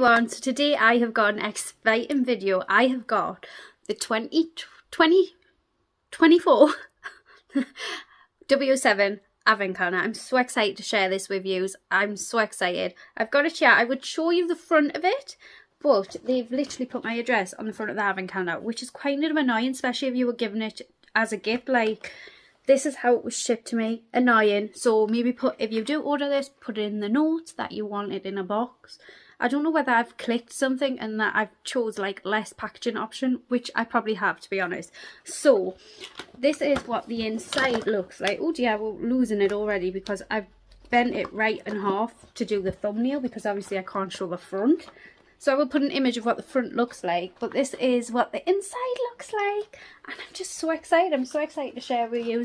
everyone, so today I have got an exciting video. I have got the 2024 W7 Advent calendar. I'm so excited to share this with you. I'm so excited. I've got a chair. I would show you the front of it, but they've literally put my address on the front of the Advent calendar, which is quite annoying, especially if you were giving it as a gift. Like, this is how it was shipped to me. Annoying. So maybe if you do order this, put it in the notes that you want it in a box. I don't know whether I've clicked something and that I've chose like less packaging option, which I probably have, to be honest. So this is what the inside looks like. Oh dear, we're losing it already because I've bent it right in half to do the thumbnail, because obviously I can't show the front. So I will put an image of what the front looks like, but this is what the inside looks like, and I'm just so excited. I'm so excited to share with you.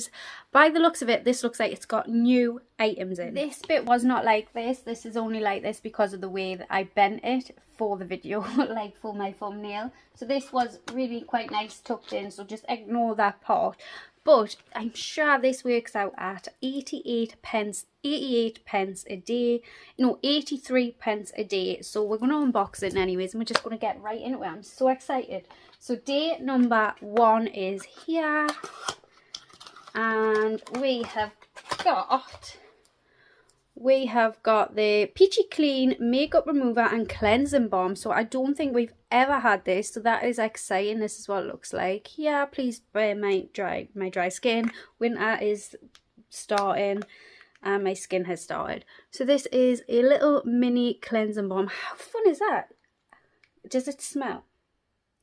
By the looks of it, this looks like it's got new items in. This bit was not like this. This is only like this because of the way that I bent it for the video, like for my thumbnail. So this was really quite nice tucked in, so just ignore that part. But I'm sure this works out at 88 pence a day. No, 83 pence a day. So we're going to unbox it anyways, and we're just going to get right into it. I'm so excited. So day number 1 is here. And we have got the Peachy Clean makeup remover and cleansing balm. So I don't think we've ever had this, so that is exciting. This is what it looks like. Yeah, please bear my dry skin. Winter is starting and my skin has started. So this is a little mini cleansing balm. How fun is that? Does it smell?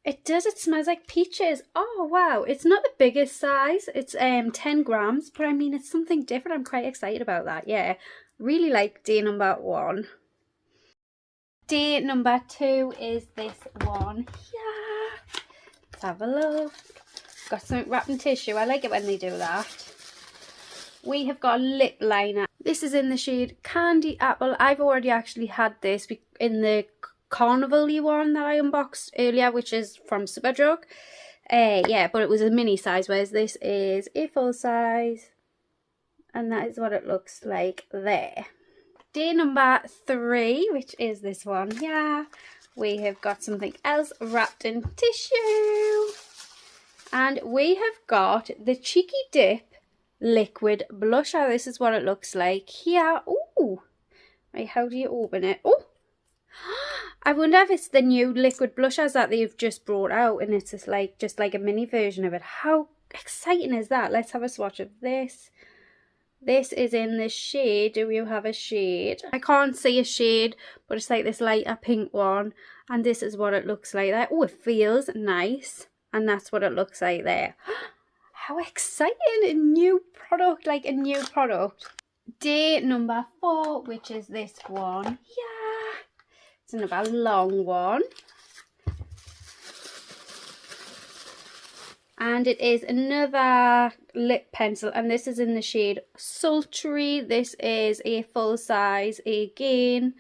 It does. It smells like peaches. Oh wow, it's not the biggest size. It's 10 grams, but I mean, it's something different. I'm quite excited about that. Yeah, really like day number 1. Day number 2 is this one. Yeah, let's have a look. Got something wrapped in tissue. I like it when they do that. We have got a lip liner. This is in the shade Candy Apple. I've already actually had this in the carnival-y one that I unboxed earlier, which is from Superdrug. Yeah, but it was a mini size, whereas this is a full size. And that is what it looks like there. Day number 3, which is this one. Yeah, we have got something else wrapped in tissue. And we have got the Cheeky Dip liquid blusher. This is what it looks like here. Ooh, right, how do you open it? Oh, I wonder if it's the new liquid blushers that they've just brought out, and it's just like a mini version of it. How exciting is that? Let's have a swatch of this. This is in the shade. Do you have a shade? I can't see a shade, but it's like this lighter pink one, and this is what it looks like there. Oh, it feels nice, and that's what it looks like there. How exciting! A new product, like a new product. Day number 4, which is this one. Yeah, it's another long one. And it is another lip pencil, and this is in the shade Sultry. This is a full size again,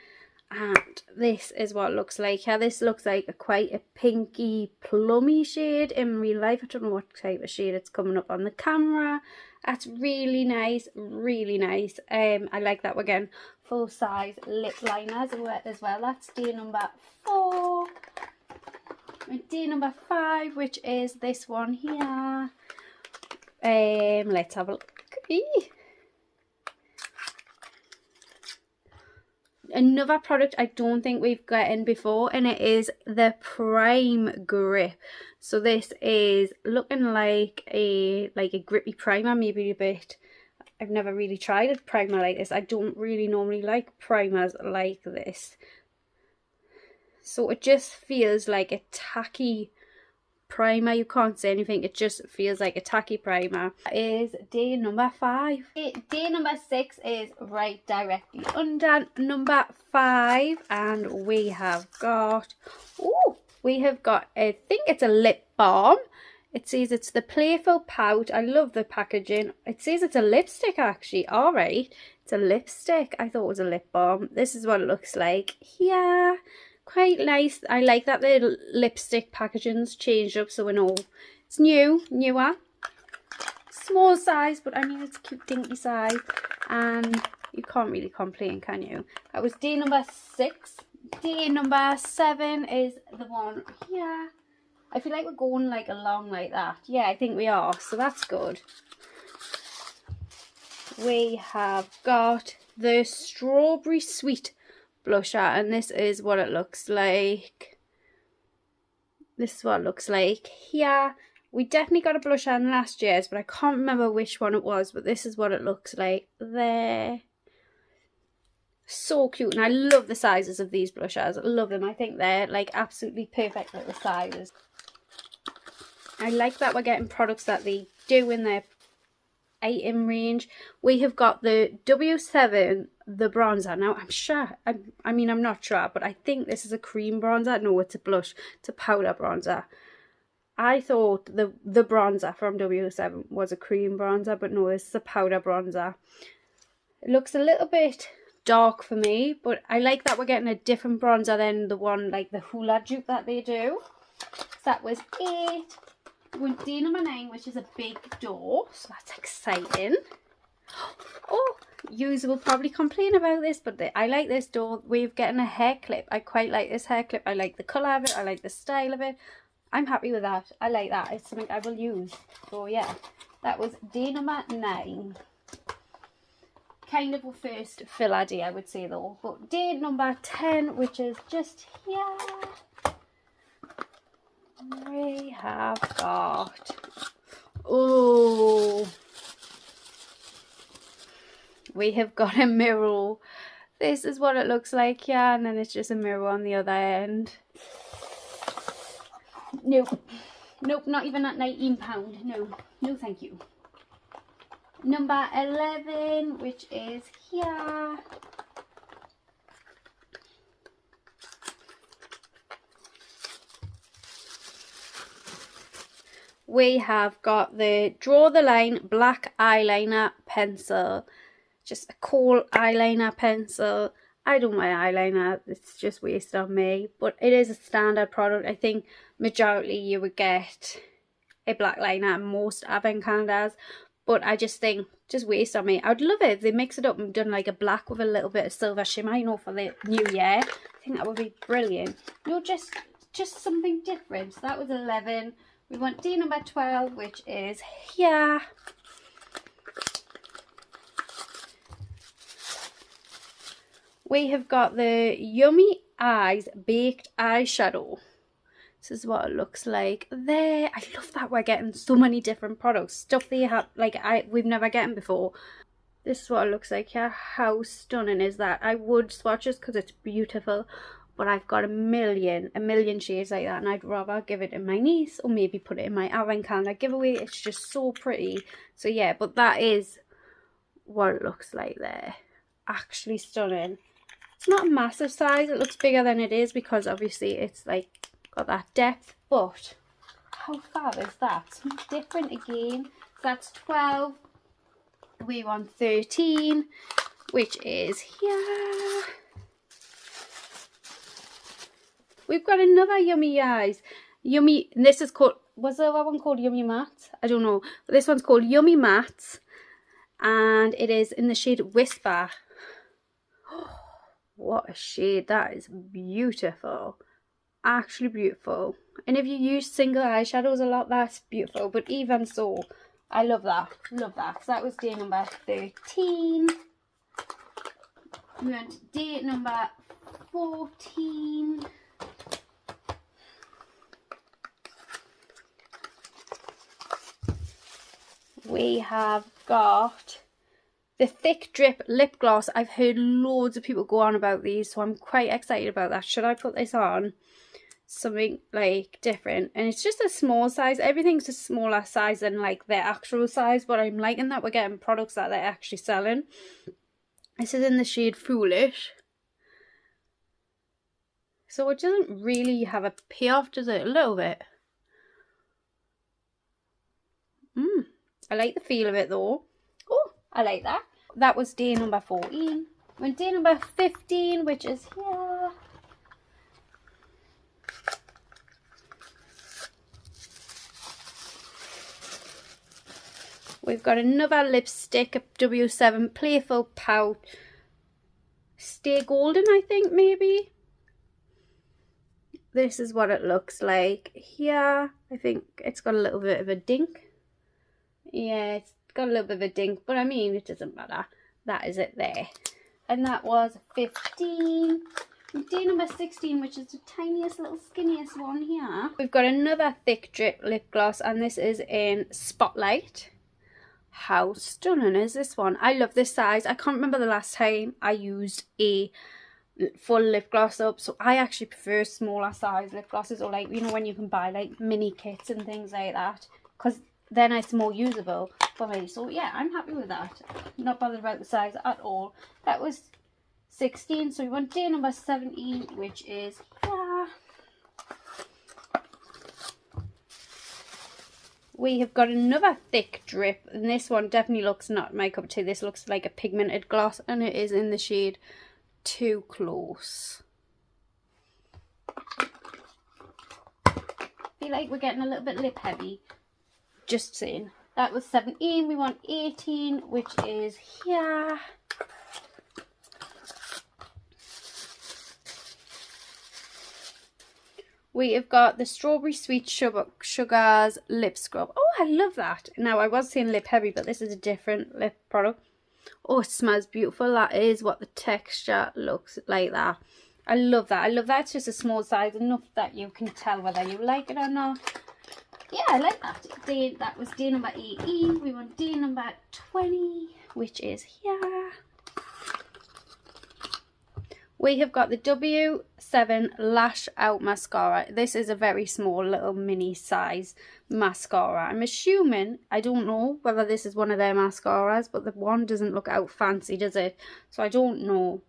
and this is what it looks like here. This looks like quite a pinky plummy shade in real life. I don't know what type of shade it's coming up on the camera. That's really nice, really nice. I like that. Again, full size lip liners as well. That's day number 4. Day number 5, which is this one here. Let's have a look. Another product I don't think we've gotten before, and it is the Prime Grip. So this is looking like a grippy primer, maybe a bit. I've never really tried a primer like this. I don't really normally like primers like this. So it just feels like a tacky primer. You can't say anything. It just feels like a tacky primer. That is day number 5. Day number 6 is right directly under number 5. And we have got, I think it's a lip balm. It says it's the Playful Pout. I love the packaging. It says it's a lipstick actually. Alright, it's a lipstick. I thought it was a lip balm. This is what it looks like here. Quite nice. I like that the lipstick packaging's changed up, so we know it's newer, small size, but I mean it's a cute dinky size, and you can't really complain, can you? That was day number 6. Day number 7 is the one here. I feel like we're going like along like that. Yeah, I think we are, so that's good. We have got the Strawberry Sweet blusher, and this is what it looks like. This is what it looks like here. We definitely got a blusher in last year's, but I can't remember which one it was, but this is what it looks like there. So cute, and I love the sizes of these blushers. I love them. I think they're like absolutely perfect little sizes. I like that we're getting products that they do in their item range. We have got the W7, the bronzer. Now I'm sure, I mean I'm not sure, but I think this is a cream bronzer. No, it's a blush, it's a powder bronzer. I thought the bronzer from W7 was a cream bronzer, but no, this is a powder bronzer. It looks a little bit dark for me, but I like that we're getting a different bronzer than the one like the hula dupe that they do. So that was 8. Went day number 9, which is a big door, so that's exciting. Oh, you will probably complain about this, but I like this door. We're getting a hair clip. I quite like this hair clip. I like the colour of it. I like the style of it. I'm happy with that. I like that. It's something I will use. So yeah, that was day number 9. Kind of a first filler day, I would say though. But day number 10, which is just here, we have got, oh, we have got a mirror. This is what it looks like here, and then it's just a mirror on the other end. Nope, nope, not even at £19. No, no thank you. Number 11, which is here. We have got the Draw the Line black eyeliner pencil. Just a cool eyeliner pencil. I don't wear eyeliner, it's just waste on me. But it is a standard product. I think majority you would get a black liner at most advent calendars. But I just think, just waste on me. I'd love it if they mix it up and done like a black with a little bit of silver shimmer, you know, for the new year. I think that would be brilliant. You know, just something different. So that was 11. We want day number 12, which is here. We have got the Yummy Eyes Baked Eyeshadow. This is what it looks like there. I love that we're getting so many different products. Stuff they have, like, we've never gotten before. This is what it looks like here. How stunning is that? I would swatch this because it's beautiful. But I've got a million shades like that. And I'd rather give it to my niece or maybe put it in my advent calendar giveaway. It's just so pretty. So yeah, but that is what it looks like there. Actually stunning. It's not a massive size. It looks bigger than it is because obviously it's like got that depth, but how fab is that? Something different again. So that's 12. We want 13, which is here. We've got another Yummy Eyes. Yummy, and this is called, was the other one called Yummy Matte? I don't know. But this one's called Yummy Matte, and it is in the shade Whisper. Oh, what a shade. That is beautiful. Actually beautiful. And if you use single eyeshadows a lot, that's beautiful. But even so, I love that. Love that. So that was day number 13. We went day number 14. We have got the Thick Drip Lip Gloss. I've heard loads of people go on about these, so I'm quite excited about that. Should I put this on? Something like different, and it's just a small size. Everything's a smaller size than like their actual size, but I'm liking that we're getting products that they're actually selling. This is in the shade Foolish, so it doesn't really have a payoff, does it? A little bit. I like the feel of it though. Oh, I like that. That was day number 14. We're day number 15, which is here. We've got another lipstick, a W7 Playful Pout. Stay Golden, I think, maybe. this is what it looks like here. I think it's got a little bit of a dink. Yeah, it's got a little bit of a dink, but I mean, it doesn't matter. That is it there. And that was 15. Day number 16, which is the tiniest little skinniest one here. We've got another thick drip lip gloss, and this is in Spotlight. How stunning is this one? I love this size. I can't remember the last time I used a full lip gloss up, so I actually prefer smaller size lip glosses, or like, you know, when you can buy like mini kits and things like that, because then it's more usable for me. So yeah, I'm happy with that. Not bothered about the size at all. That was 16, so we want day number 17, which is here. We have got another thick drip, and this one definitely looks not my cup of tea. This looks like a pigmented gloss, and it is in the shade Too Close. Feel like we're getting a little bit lip heavy. Just saying. That was 17. We want 18, which is here. We have got the Strawberry Sweet Sugars Lip Scrub. Oh, I love that. Now, I was saying lip heavy, but this is a different lip product. Oh, it smells beautiful. That is what the texture looks like that. I love that. I love that. It's just a small size, enough that you can tell whether you like it or not. Yeah, I like that. That was day number 18. We want day number 20, which is here. We have got the W7 Lash Out Mascara. This is a very small little mini size mascara. I'm assuming, I don't know whether this is one of their mascaras, but the one doesn't look out fancy, does it? So I don't know.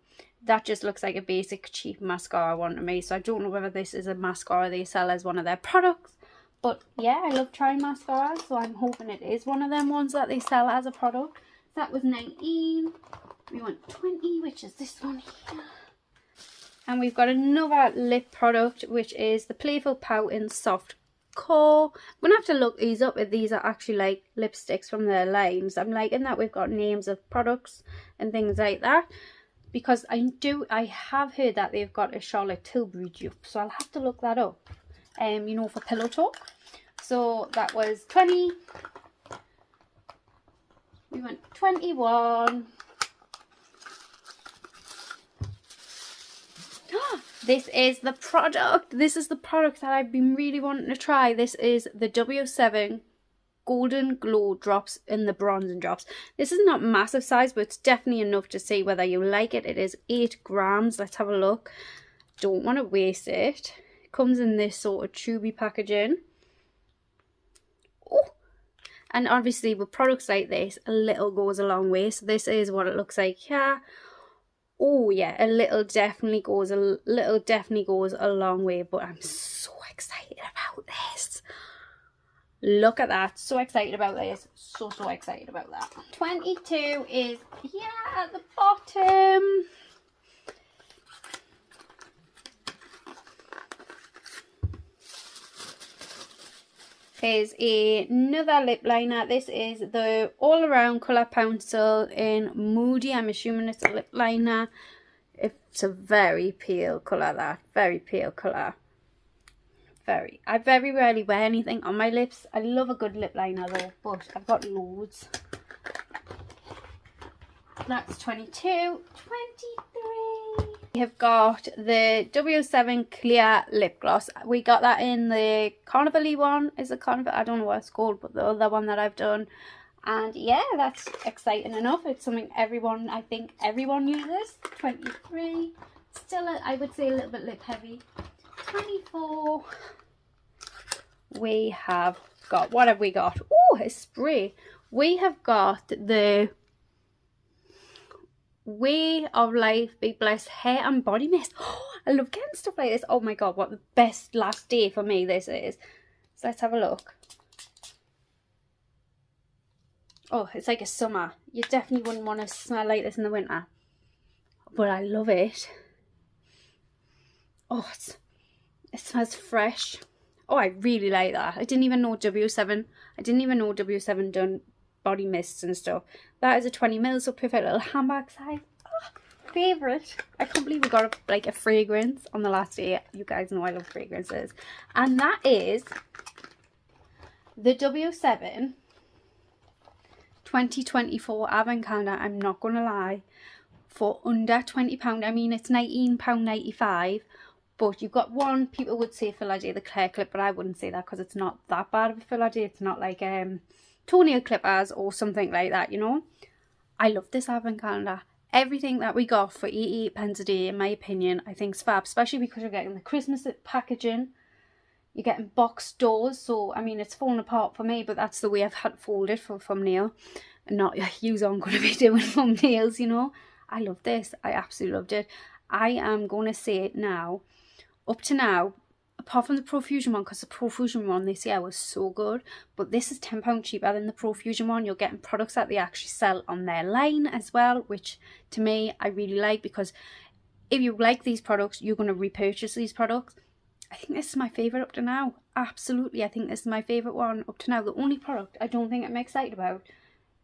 That just looks like a basic cheap mascara one to me. So I don't know whether this is a mascara they sell as one of their products. But yeah, I love trying mascaras, so I'm hoping it is one of them ones that they sell as a product. That was 19. We want 20, which is this one here. And we've got another lip product, which is the Playful Pout in Soft Core. I'm going to have to look these up if these are actually like lipsticks from their lines. I'm liking that we've got names of products and things like that. Because I have heard that they've got a Charlotte Tilbury dupe. So I'll have to look that up, you know, for Pillow Talk. So that was 20. We went 21. This is the product. This is the product that I've been really wanting to try. This is the W7 Golden Glow Drops in the Bronzing Drops. This is not massive size, but it's definitely enough to see whether you like it. It is 8 grams. Let's have a look. Don't want to waste it. It comes in this sort of tubey packaging. Oh, and obviously with products like this, a little goes a long way. So this is what it looks like here. Oh yeah, a little definitely goes a long way, but I'm so excited about this. Look at that. So excited about this. So excited about that. 22 is here at the bottom. Here's another lip liner. This is the All Around Colour Pencil in Moody. I'm assuming it's a lip liner. It's a very pale colour, that. Very pale colour. I very rarely wear anything on my lips. I love a good lip liner though, but I've got loads. That's 22. 23. We have got the W7 Clear Lip Gloss. We got that in the Carnival-y one. Is it Carnival? I don't know what it's called, but the other one that I've done. And yeah, that's exciting enough. It's something I think everyone uses. 23. Still, I would say a little bit lip heavy. 24. We have got, what have we got? Oh, a spray. We have got the Way of Life Big Blessed Hair and Body Mist. Oh, I love getting stuff like this. Oh my god, what the best last day for me this is. So let's have a look. Oh, it's like a summer. You definitely wouldn't want to smell like this in the winter. But I love it. Oh, it smells fresh. Oh, I really like that. I didn't even know W7 done body mists and stuff. That is a 20 ml, so perfect little handbag size. Oh, favourite. I can't believe we got a fragrance on the last day. You guys know I love fragrances. And that is the W7 2024 Advent Calendar. I'm not going to lie. For under £20. I mean, it's £19.95. But you've got one, people would say filler day, the Claire clip, but I wouldn't say that because it's not that bad of a filler day. It's not like toenail clippers or something like that, you know. I love this Advent Calendar. Everything that we got for 88 pence a day, in my opinion, I think is fab, especially because you're getting the Christmas packaging. You're getting boxed doors, so, I mean, it's falling apart for me, but that's the way I've had it folded for a thumbnail. And not, you aren't going to be doing thumbnails, you know. I love this. I absolutely loved it. I am going to say it now. Up to now, apart from the Profusion one, because the Profusion one this year was so good, but this is £10 cheaper than the Profusion one. You're getting products that they actually sell on their line as well, which to me, I really like, because if you like these products, you're going to repurchase these products. I think this is my favourite up to now. Absolutely, I think this is my favourite one up to now. The only product I don't think I'm excited about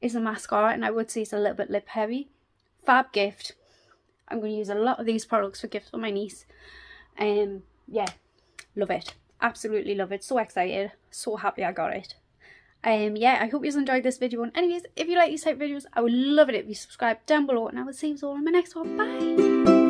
is the mascara, and I would say it's a little bit lip heavy. Fab gift. I'm going to use a lot of these products for gifts for my niece. Yeah, love it. Absolutely love it. So excited. So happy I got it. Yeah, I hope you enjoyed this video. And anyways, if you like these type of videos, I would love it if you subscribe down below. And I will see you all in my next one. Bye.